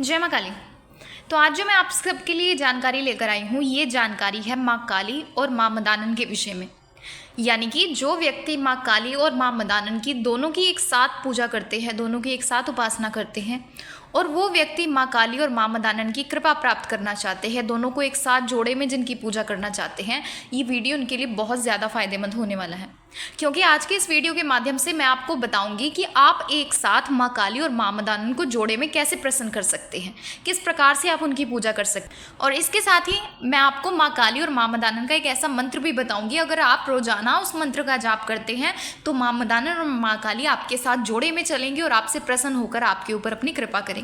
जय माँ काली। तो आज जो मैं आप सबके लिए जानकारी लेकर आई हूँ, ये जानकारी है माँ काली और माँ मदानन के विषय में। यानी कि जो व्यक्ति माँ काली और माँ मदानन की दोनों की एक साथ पूजा करते हैं, दोनों की एक साथ उपासना करते हैं, और वो व्यक्ति माँ काली और माँ मदानन की कृपा प्राप्त करना चाहते हैं, दोनों को एक साथ जोड़े में जिनकी पूजा करना चाहते हैं, ये वीडियो उनके लिए बहुत ज़्यादा फायदेमंद होने वाला है। क्योंकि आज के इस वीडियो के माध्यम से मैं आपको बताऊंगी कि आप एक साथ माँ काली और माँ मदानन को जोड़े में कैसे प्रसन्न कर सकते हैं, किस प्रकार से आप उनकी पूजा कर सकते हैं। और इसके साथ ही मैं आपको माँ काली और माँ मदानन का एक ऐसा मंत्र भी बताऊंगी, अगर आप रोजाना उस मंत्र का जाप करते हैं तो माँ मदानन और माँ काली आपके साथ जोड़े में चलेंगे और आपसे प्रसन्न होकर आपके ऊपर अपनी कृपा करेंगे।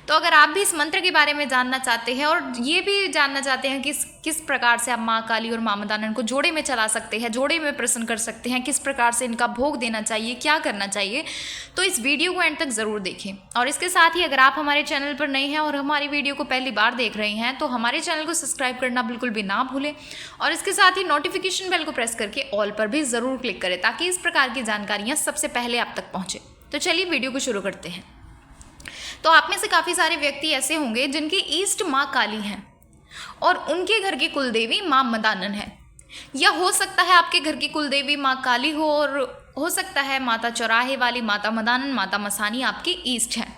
तो अगर आप भी इस मंत्र के बारे में जानना चाहते हैं और ये भी जानना चाहते हैं कि किस प्रकार से आप माँ काली और माँ मदानन को जोड़े में चला सकते हैं, जोड़े में प्रसन्न कर सकते हैं, किस प्रकार से इनका भोग देना चाहिए, क्या करना चाहिए, तो इस वीडियो को एंड तक ज़रूर देखें। और इसके साथ ही अगर आप हमारे चैनल पर नए हैं और हमारी वीडियो को पहली बार देख रहे हैं तो हमारे चैनल को सब्सक्राइब करना बिल्कुल भी ना भूलें, और इसके साथ ही नोटिफिकेशन बेल को प्रेस करके ऑल पर भी ज़रूर क्लिक करें ताकि इस प्रकार की जानकारियाँ सबसे पहले आप तक पहुँचे। तो चलिए वीडियो को शुरू करते हैं। तो आप में से काफ़ी सारे व्यक्ति ऐसे होंगे जिनकी ईष्ट माँ काली हैं और उनके घर की कुलदेवी माँ मदानन है, या हो सकता है आपके घर की कुलदेवी माँ काली हो और हो सकता है माता चौराहे वाली माता मदानन, माता मसानी आपकी ईष्ट है।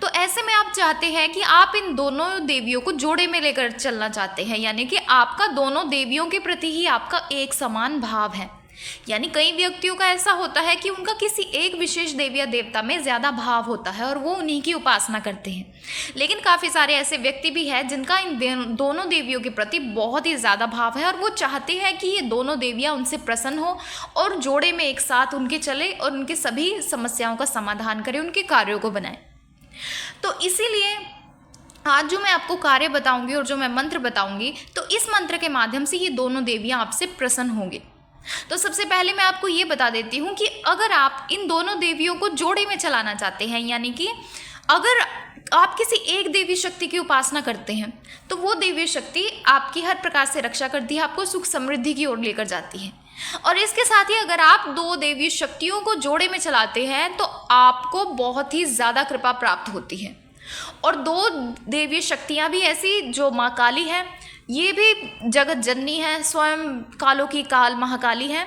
तो ऐसे में आप चाहते हैं कि आप इन दोनों देवियों को जोड़े में लेकर चलना चाहते हैं, यानी कि आपका दोनों देवियों के प्रति ही आपका एक समान भाव है। यानी कई व्यक्तियों का ऐसा होता है कि उनका किसी एक विशेष देवी या देवता में ज़्यादा भाव होता है और वो उन्हीं की उपासना करते हैं, लेकिन काफ़ी सारे ऐसे व्यक्ति भी हैं जिनका इन दोनों देवियों के प्रति बहुत ही ज़्यादा भाव है और वो चाहते हैं कि ये दोनों देवियाँ उनसे प्रसन्न हो और जोड़े में एक साथ उनके चले और उनकी सभी समस्याओं का समाधान करें, उनके कार्यों को बनाए। तो इसीलिए आज जो मैं आपको कार्य बताऊंगी और जो मैं मंत्र बताऊंगी, तो इस मंत्र के माध्यम से ये दोनों देवियाँ आपसे प्रसन्न होंगी। तो सबसे पहले मैं आपको ये बता देती हूँ कि अगर आप इन दोनों देवियों को जोड़े में चलाना चाहते हैं, यानी कि अगर आप किसी एक देवी शक्ति की उपासना करते हैं तो वो देवी शक्ति आपकी हर प्रकार से रक्षा करती है, आपको सुख समृद्धि की ओर लेकर जाती है। और इसके साथ ही अगर आप दो देवी शक्तियों को जोड़े में चलाते हैं तो आपको बहुत ही ज़्यादा कृपा प्राप्त होती है। और दो देवी शक्तियाँ भी ऐसी, जो माँ काली है, ये भी जगत जननी है, स्वयं कालों की काल महाकाली है,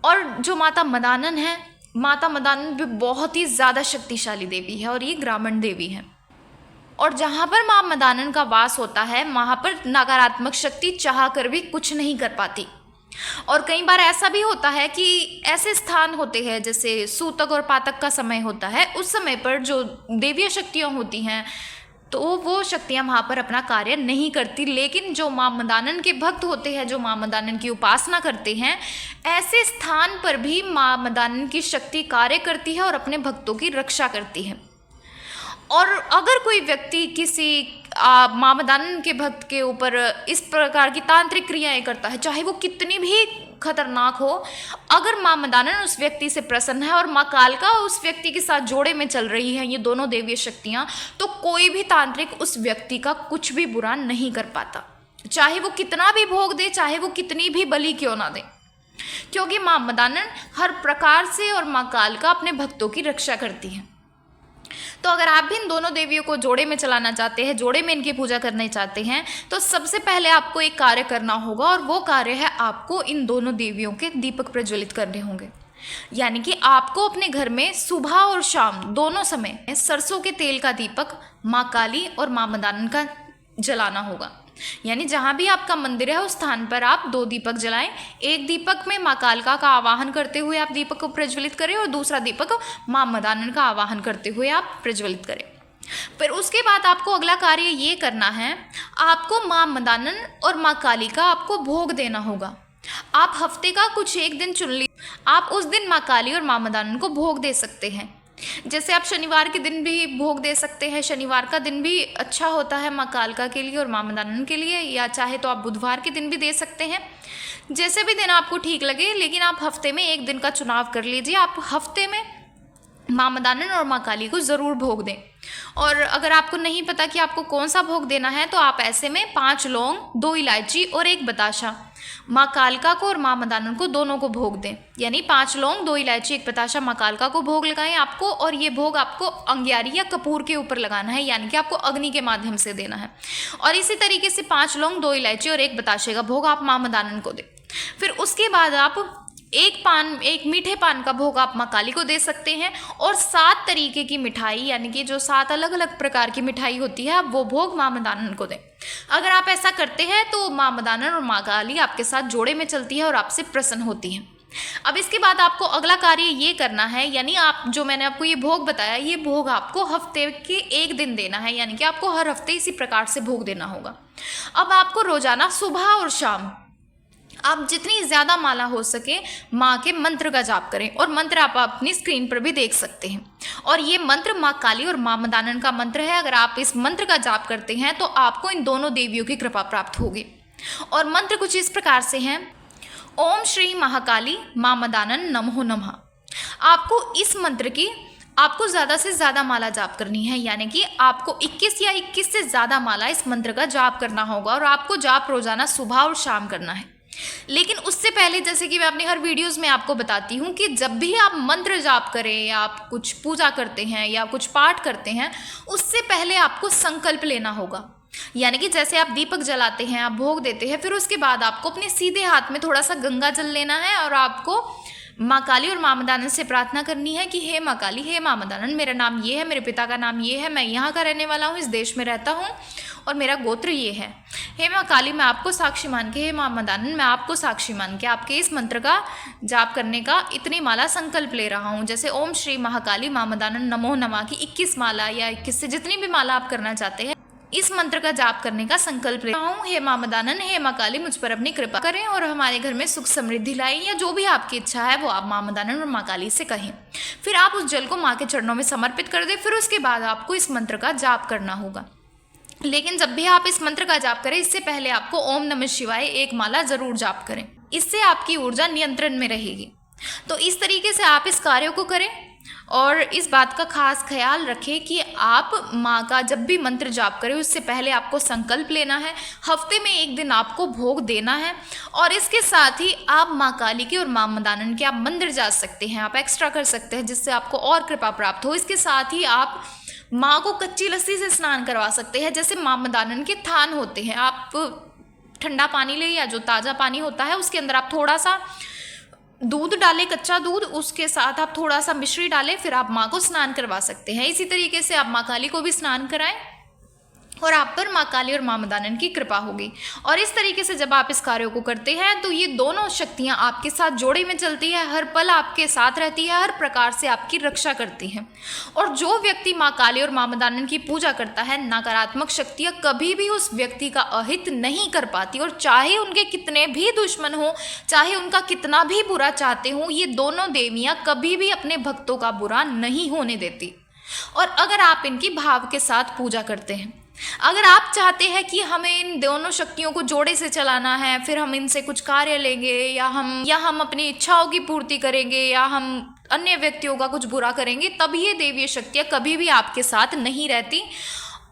और जो माता मदानन है, माता मदानन भी बहुत ही ज़्यादा शक्तिशाली देवी है और ये ग्रामीण देवी है। और जहाँ पर माँ मदानन का वास होता है वहाँ पर नकारात्मक शक्ति चाह कर भी कुछ नहीं कर पाती। और कई बार ऐसा भी होता है कि ऐसे स्थान होते हैं जैसे सूतक और पातक का समय होता है, उस समय पर जो देवीय शक्तियाँ होती हैं तो वो शक्तियाँ वहाँ पर अपना कार्य नहीं करती, लेकिन जो माँ मदानन के भक्त होते हैं, जो माँ मदानन की उपासना करते हैं, ऐसे स्थान पर भी माँ मदानन की शक्ति कार्य करती है और अपने भक्तों की रक्षा करती है। और अगर कोई व्यक्ति किसी माँ मदानन के भक्त के ऊपर इस प्रकार की तांत्रिक क्रियाएं करता है, चाहे वो कितनी भी खतरनाक हो, अगर माँ मदानन उस व्यक्ति से प्रसन्न है और माँ कालका उस व्यक्ति के साथ जोड़े में चल रही है, ये दोनों देवीय शक्तियाँ, तो कोई भी तांत्रिक उस व्यक्ति का कुछ भी बुरा नहीं कर पाता, चाहे वो कितना भी भोग दे, चाहे वो कितनी भी बलि क्यों ना दे, क्योंकि माँ मदानन हर प्रकार से और माँ कालका अपने भक्तों की रक्षा करती है। तो अगर आप भी इन दोनों देवियों को जोड़े में चलाना चाहते हैं, जोड़े में इनकी पूजा करना चाहते हैं, तो सबसे पहले आपको एक कार्य करना होगा, और वो कार्य है आपको इन दोनों देवियों के दीपक प्रज्वलित करने होंगे। यानी कि आपको अपने घर में सुबह और शाम दोनों समय सरसों के तेल का दीपक माँ काली और माँ मदानन का जलाना होगा। यानी जहाँ भी आपका मंदिर है उस स्थान पर आप दो दीपक जलाएं। एक दीपक में माँ कालका का आवाहन करते हुए आप दीपक को प्रज्वलित करें और दूसरा दीपक माँ मदानन का आवाहन करते हुए आप प्रज्वलित करें। फिर उसके बाद आपको अगला कार्य ये करना है, आपको माँ मदानन और माँ काली का आपको भोग देना होगा। आप हफ्ते का कुछ एक दिन चुन लीजिए, आप उस दिन माँ काली और माँ मदानन को भोग दे सकते हैं। जैसे आप शनिवार के दिन भी भोग दे सकते हैं, शनिवार का दिन भी अच्छा होता है माँ कालका के लिए और माँ मदानन के लिए, या चाहे तो आप बुधवार के दिन भी दे सकते हैं, जैसे भी दिन आपको ठीक लगे, लेकिन आप हफ्ते में एक दिन का चुनाव कर लीजिए। आप हफ्ते में माँ मदानन और माँ काली को ज़रूर भोग दें। और अगर आपको नहीं पता कि आपको कौन सा भोग देना है तो आप ऐसे में 5 लौंग, 2 इलायची और 1 बताशा माँ कालिका को और माँ मदानन को दोनों को भोग दें, यानी 5 लौंग 2 इलायची 1 बताशा माँ कालिका को भोग लगाएं आपको, और ये भोग आपको अंगियारी या कपूर के ऊपर लगाना है, यानी कि आपको अग्नि के माध्यम से देना है। और इसी तरीके से 5 लौंग 2 इलायची और 1 बताशे का भोग आप माँ मदानन को दें। फिर उसके बाद आप एक मीठे पान का भोग आप माँ काली को दे सकते हैं, और 7 तरीके की मिठाई, यानी कि जो 7 अलग अलग प्रकार की मिठाई होती है, आप वो भोग माँ मदानन को दें। अगर आप ऐसा करते हैं तो माँ मदानन और माँ काली आपके साथ जोड़े में चलती है और आपसे प्रसन्न होती हैं। अब इसके बाद आपको अगला कार्य ये करना है, यानी आप जो मैंने आपको ये भोग बताया, ये भोग आपको हफ्ते के 1 दिन देना है, यानी कि आपको हर हफ्ते इसी प्रकार से भोग देना होगा। अब आपको रोजाना सुबह और शाम आप जितनी ज़्यादा माला हो सके माँ के मंत्र का जाप करें, और मंत्र आप अपनी स्क्रीन पर भी देख सकते हैं। और ये मंत्र माँ काली और माँ मदानन का मंत्र है। अगर आप इस मंत्र का जाप करते हैं तो आपको इन दोनों देवियों की कृपा प्राप्त होगी। और मंत्र कुछ इस प्रकार से हैं: ओम श्री महाकाली माँ मदानन नमो नमः। आपको इस मंत्र की आपको ज़्यादा से ज़्यादा माला जाप करनी है, यानी कि आपको 21 या 21 से ज़्यादा माला इस मंत्र का जाप करना होगा, और आपको जाप रोजाना सुबह और शाम करना है। लेकिन उससे पहले, जैसे कि मैं अपनी हर वीडियोस में आपको बताती हूँ कि जब भी आप मंत्र जाप करें या आप कुछ पूजा करते हैं या कुछ पाठ करते हैं, उससे पहले आपको संकल्प लेना होगा। यानी कि जैसे आप दीपक जलाते हैं, आप भोग देते हैं, फिर उसके बाद आपको अपने सीधे हाथ में थोड़ा सा गंगा जल लेना है, और आपको माँ काली और माँ मदानन से प्रार्थना करनी है कि हे माँ काली, हे माँ मदानन, मेरा नाम ये है, मेरे पिता का नाम ये है, मैं यहाँ का रहने वाला हूँ, इस देश में रहता हूँ, और मेरा गोत्र ये है। हे माँ काली, मैं आपको साक्षी मान के, हे माँ मदानन, मैं आपको साक्षी मान के आपके इस मंत्र का जाप करने का इतनी माला संकल्प ले रहा हूँ। जैसे ओम श्री महाकाली माँ मदानन नमो नमः की 21 माला या 21 से जितनी भी माला आप करना चाहते हैं, इस मंत्र का जाप करने का संकल्प ले रहा हूँ। हे माँ मदानन, हे माँ काली, मुझ पर अपनी कृपा करें और हमारे घर में सुख समृद्धि लाएं, या जो भी आपकी इच्छा है वो आप माँ मदानन और माँ काली से कहें। फिर आप उस जल को माँ के चरणों में समर्पित कर दें। फिर उसके बाद आपको इस मंत्र का जाप करना होगा। लेकिन जब भी आप इस मंत्र का जाप करें, इससे पहले आपको ओम नमः शिवाय 1 माला जरूर जाप करें। इससे आपकी ऊर्जा नियंत्रण में रहेगी। तो इस तरीके से आप इस कार्य को करें, और इस बात का खास ख्याल रखें कि आप माँ का जब भी मंत्र जाप करें, उससे पहले आपको संकल्प लेना है, हफ्ते में 1 दिन आपको भोग देना है, और इसके साथ ही आप माँ काली के और माँ मदानन के आप मंदिर जा सकते हैं, आप एक्स्ट्रा कर सकते हैं, जिससे आपको और कृपा प्राप्त हो। इसके साथ ही आप माँ को कच्ची लस्सी से स्नान करवा सकते हैं। जैसे माँ मदानन के थान होते हैं, आप ठंडा पानी ले, या जो ताज़ा पानी होता है उसके अंदर आप थोड़ा सा दूध डालें, कच्चा दूध, उसके साथ आप थोड़ा सा मिश्री डालें, फिर आप माँ को स्नान करवा सकते हैं। इसी तरीके से आप माँ काली को भी स्नान कराएं, और आप पर माँ काली और माँ मदानन की कृपा होगी। और इस तरीके से जब आप इस कार्य को करते हैं तो ये दोनों शक्तियाँ आपके साथ जोड़े में चलती है, हर पल आपके साथ रहती है, हर प्रकार से आपकी रक्षा करती हैं। और जो व्यक्ति माँ काली और माँ मदानन की पूजा करता है, नकारात्मक शक्तियाँ कभी भी उस व्यक्ति का अहित नहीं कर पाती, और चाहे उनके कितने भी दुश्मन हो, चाहे उनका कितना भी बुरा चाहते हों, ये दोनों देवियाँ कभी भी अपने भक्तों का बुरा नहीं होने देती। और अगर आप इनकी भाव के साथ पूजा करते हैं, अगर आप चाहते हैं कि हमें इन दोनों शक्तियों को जोड़े से चलाना है, फिर हम इनसे कुछ कार्य लेंगे, या हम अपनी इच्छाओं की पूर्ति करेंगे, या हम अन्य व्यक्तियों का कुछ बुरा करेंगे, तब ये देवीय शक्तियाँ कभी भी आपके साथ नहीं रहती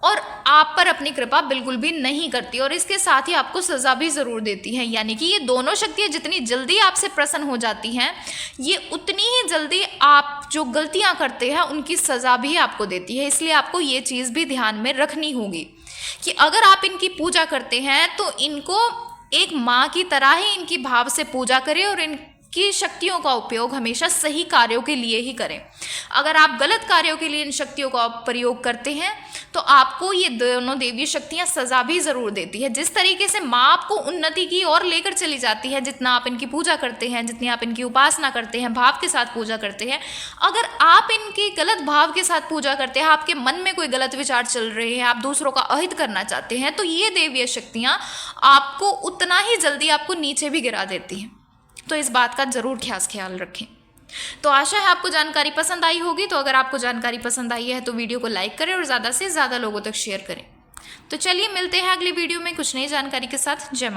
और आप पर अपनी कृपा बिल्कुल भी नहीं करती, और इसके साथ ही आपको सज़ा भी ज़रूर देती हैं। यानी कि ये दोनों शक्तियाँ जितनी जल्दी आपसे प्रसन्न हो जाती हैं, ये उतनी ही जल्दी आप जो गलतियाँ करते हैं उनकी सज़ा भी आपको देती है। इसलिए आपको ये चीज़ भी ध्यान में रखनी होगी कि अगर आप इनकी पूजा करते हैं तो इनको एक माँ की तरह ही इनकी भाव से पूजा करें, और इनकी शक्तियों का उपयोग हमेशा सही कार्यों के लिए ही करें। अगर आप गलत कार्यों के लिए इन शक्तियों का प्रयोग करते हैं तो आपको ये दोनों देवीय शक्तियाँ सज़ा भी ज़रूर देती है। जिस तरीके से माँ आपको उन्नति की ओर लेकर चली जाती है, जितना आप इनकी पूजा करते हैं, जितनी आप इनकी उपासना करते हैं, भाव के साथ पूजा करते हैं, अगर आप इनकी गलत भाव के साथ पूजा करते हैं, आपके मन में कोई गलत विचार चल रहे हैं, आप दूसरों का अहित करना चाहते हैं, तो ये देवीय शक्तियाँ आपको उतना ही जल्दी आपको नीचे भी गिरा देती हैं। तो इस बात का ज़रूर खास ख्याल रखें। तो आशा है आपको जानकारी पसंद आई होगी। तो अगर आपको जानकारी पसंद आई है तो वीडियो को लाइक करें और ज़्यादा से ज़्यादा लोगों तक शेयर करें। तो चलिए मिलते हैं अगली वीडियो में कुछ नई जानकारी के साथ। जय मां।